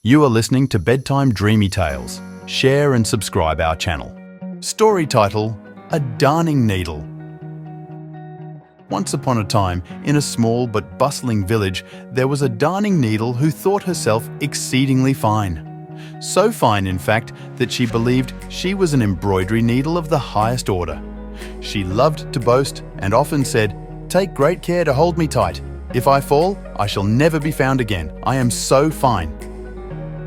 You are listening to Bedtime Dreamy Tales. Share and subscribe our channel. Story title: A Darning Needle. Once upon a time, in a small but bustling village, there was a darning needle who thought herself exceedingly fine. So fine, in fact, that she believed she was an embroidery needle of the highest order. She loved to boast and often said, "Take great care to hold me tight. If I fall, I shall never be found again. I am so fine."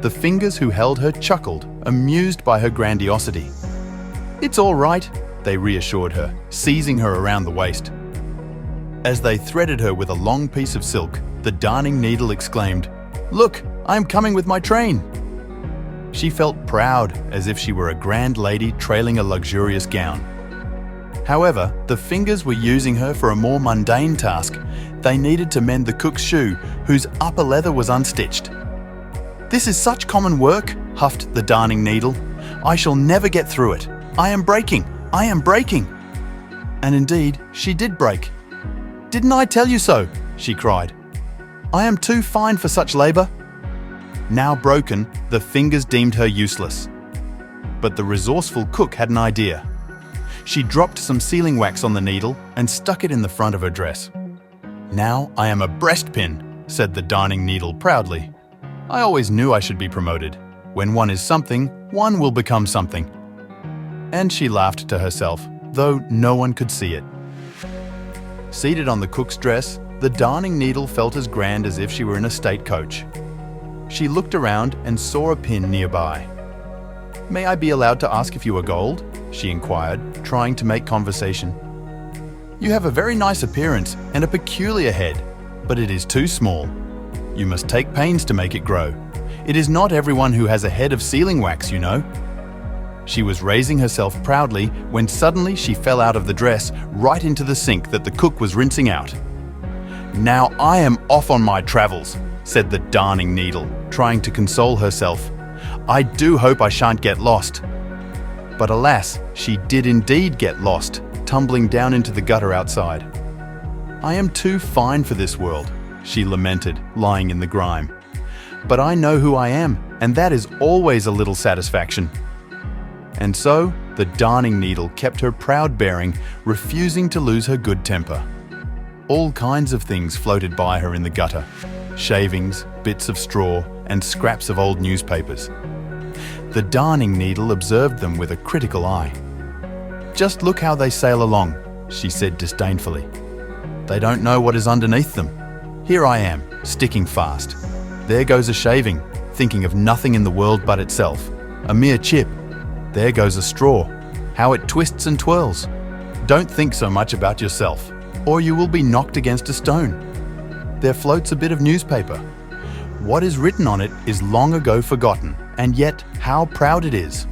The fingers who held her chuckled, amused by her grandiosity. "It's all right," they reassured her, seizing her around the waist. As they threaded her with a long piece of silk, the darning needle exclaimed, "Look, I am coming with my train." She felt proud, as if she were a grand lady trailing a luxurious gown. However, the fingers were using her for a more mundane task. They needed to mend the cook's shoe, whose upper leather was unstitched. "This is such common work," huffed the darning needle. "I shall never get through it. I am breaking! I am breaking!" And indeed, she did break. "Didn't I tell you so?" she cried. "I am too fine for such labor." Now broken, the fingers deemed her useless. But the resourceful cook had an idea. She dropped some sealing wax on the needle and stuck it in the front of her dress. "Now I am a breastpin," said the darning needle proudly. "I always knew I should be promoted. When one is something, one will become something." And she laughed to herself, though no one could see it. Seated on the cook's dress, the darning needle felt as grand as if she were in a state coach. She looked around and saw a pin nearby. "May I be allowed to ask if you are gold?" she inquired, trying to make conversation. "You have a very nice appearance and a peculiar head, but it is too small. You must take pains to make it grow. It is not everyone who has a head of sealing wax, you know." She was raising herself proudly when suddenly she fell out of the dress right into the sink that the cook was rinsing out. "Now I am off on my travels," said the darning needle, trying to console herself. "I do hope I shan't get lost." But alas, she did indeed get lost, tumbling down into the gutter outside. "I am too fine for this world," she lamented, lying in the grime. "But I know who I am, and that is always a little satisfaction." And so, the darning needle kept her proud bearing, refusing to lose her good temper. All kinds of things floated by her in the gutter: shavings, bits of straw, and scraps of old newspapers. The darning needle observed them with a critical eye. "Just look how they sail along," she said disdainfully. "They don't know what is underneath them. Here I am, sticking fast. There goes a shaving, thinking of nothing in the world but itself. A mere chip. There goes a straw. How it twists and twirls. Don't think so much about yourself, or you will be knocked against a stone. There floats a bit of newspaper. What is written on it is long ago forgotten, and yet how proud it is.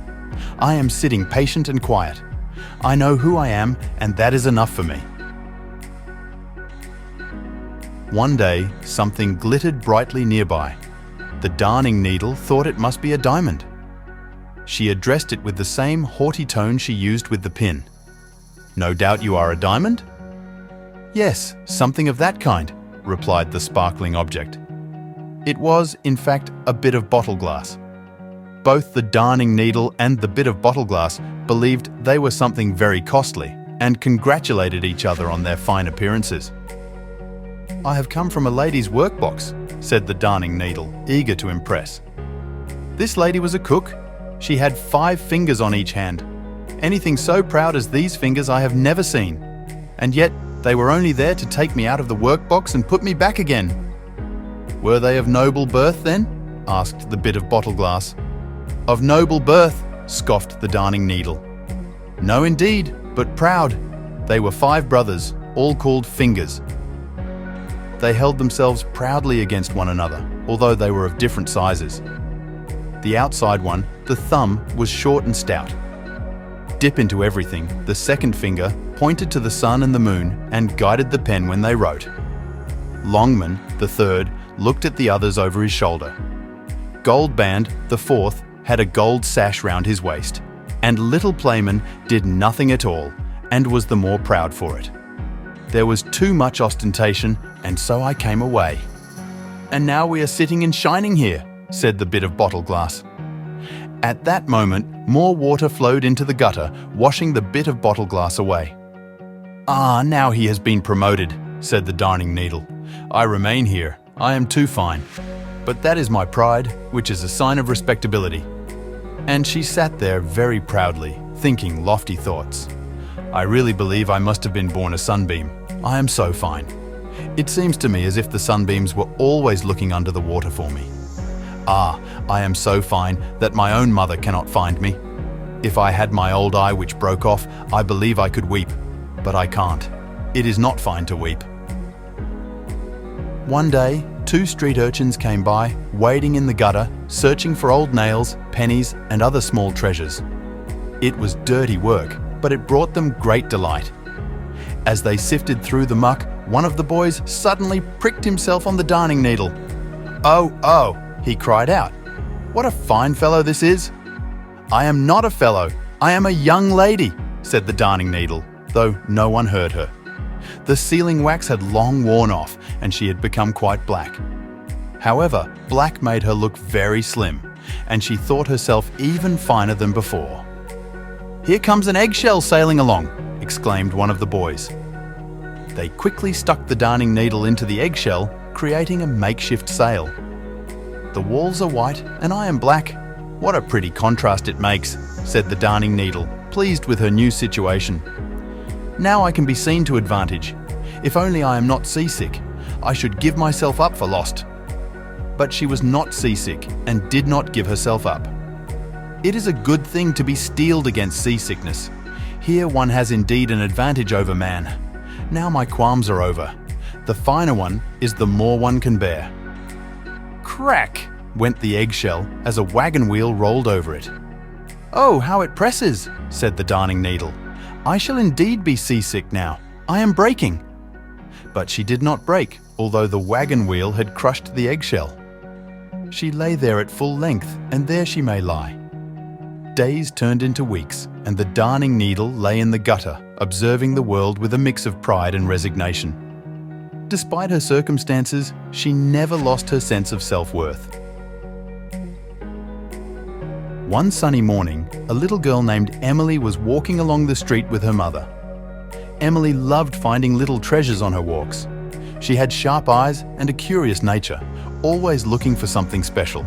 I am sitting patient and quiet. I know who I am, and that is enough for me." One day, something glittered brightly nearby. The darning needle thought it must be a diamond. She addressed it with the same haughty tone she used with the pin. "No doubt you are a diamond?" "Yes, something of that kind," replied the sparkling object. It was, in fact, a bit of bottle glass. Both the darning needle and the bit of bottle glass believed they were something very costly and congratulated each other on their fine appearances. "I have come from a lady's workbox," said the darning needle, eager to impress. This lady was a cook. She had 5 fingers on each hand. Anything so proud as these fingers I have never seen. And yet they were only there to take me out of the workbox and put me back again. "Were they of noble birth then?" asked the bit of bottle glass. "Of noble birth," scoffed the darning needle. "No indeed, but proud. They were 5 brothers, all called Fingers. They held themselves proudly against one another, although they were of different sizes. The outside one, the thumb, was short and stout. Dip into everything, the second finger pointed to the sun and the moon and guided the pen when they wrote. Longman, the third, looked at the others over his shoulder. Goldband, the fourth, had a gold sash round his waist, and Little Playman did nothing at all and was the more proud for it. There was too much ostentation, and so I came away. And now we are sitting and shining here, said the bit of bottle glass. At that moment, more water flowed into the gutter, washing the bit of bottle glass away. "Ah, now he has been promoted," said the darning needle. "I remain here. I am too fine. But that is my pride, which is a sign of respectability." And she sat there very proudly, thinking lofty thoughts. "I really believe I must have been born a sunbeam. I am so fine. It seems to me as if the sunbeams were always looking under the water for me. Ah, I am so fine that my own mother cannot find me. If I had my old eye which broke off, I believe I could weep. But I can't. It is not fine to weep." One day, 2 street urchins came by, wading in the gutter, searching for old nails, pennies, and other small treasures. It was dirty work, but it brought them great delight. As they sifted through the muck, one of the boys suddenly pricked himself on the darning needle. "Oh, oh!" he cried out. "What a fine fellow this is!" "I am not a fellow, I am a young lady," said the darning needle, though no one heard her. The sealing wax had long worn off, and she had become quite black. However, black made her look very slim, and she thought herself even finer than before. "Here comes an eggshell sailing along," exclaimed one of the boys. They quickly stuck the darning needle into the eggshell, creating a makeshift sail. "The walls are white and I am black. What a pretty contrast it makes," said the darning needle, pleased with her new situation. "Now I can be seen to advantage. If only I am not seasick, I should give myself up for lost." But she was not seasick and did not give herself up. It is a good thing to be steeled against seasickness. Here one has indeed an advantage over man. Now my qualms are over. The finer one is the more one can bear. Crack went the eggshell as a wagon wheel rolled over it. "Oh, how it presses," said the darning needle. "I shall indeed be seasick now. I am breaking." But she did not break, although the wagon wheel had crushed the eggshell. She lay there at full length, and there she may lie. Days turned into weeks, and the darning needle lay in the gutter, observing the world with a mix of pride and resignation. Despite her circumstances, she never lost her sense of self-worth. One sunny morning, a little girl named Emily was walking along the street with her mother. Emily loved finding little treasures on her walks. She had sharp eyes and a curious nature, always looking for something special.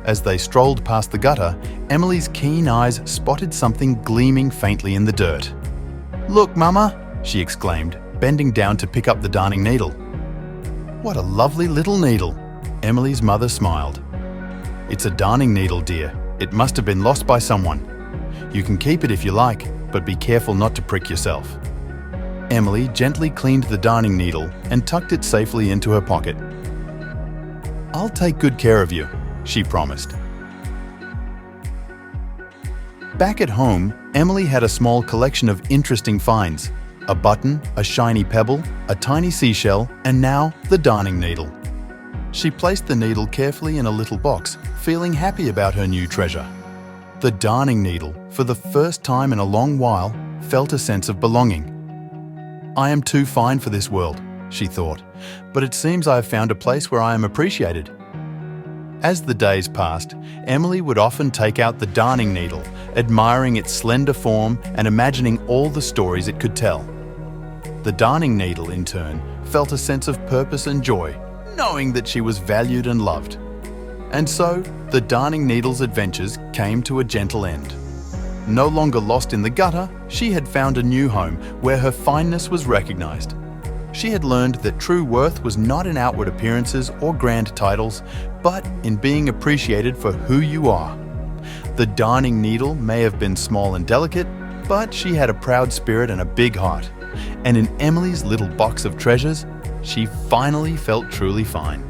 As they strolled past the gutter, Emily's keen eyes spotted something gleaming faintly in the dirt. "Look, Mama!" she exclaimed, bending down to pick up the darning needle. "What a lovely little needle!" Emily's mother smiled. "It's a darning needle, dear. It must have been lost by someone. You can keep it if you like, but be careful not to prick yourself." Emily gently cleaned the darning needle and tucked it safely into her pocket. "I'll take good care of you," she promised. Back at home, Emily had a small collection of interesting finds: a button, a shiny pebble, a tiny seashell, and now the darning needle. She placed the needle carefully in a little box, feeling happy about her new treasure. The darning needle, for the first time in a long while, felt a sense of belonging. "I am too fine for this world," she thought, "but it seems I have found a place where I am appreciated." As the days passed, Emily would often take out the darning needle, admiring its slender form and imagining all the stories it could tell. The darning needle, in turn, felt a sense of purpose and joy, knowing that she was valued and loved. And so, the darning needle's adventures came to a gentle end. No longer lost in the gutter, she had found a new home where her fineness was recognized. She had learned that true worth was not in outward appearances or grand titles, but in being appreciated for who you are. The darning needle may have been small and delicate, but she had a proud spirit and a big heart. And in Emily's little box of treasures, she finally felt truly fine.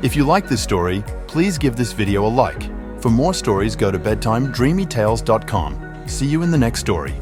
If you like this story, please give this video a like. For more stories, go to bedtimedreamytales.com. See you in the next story.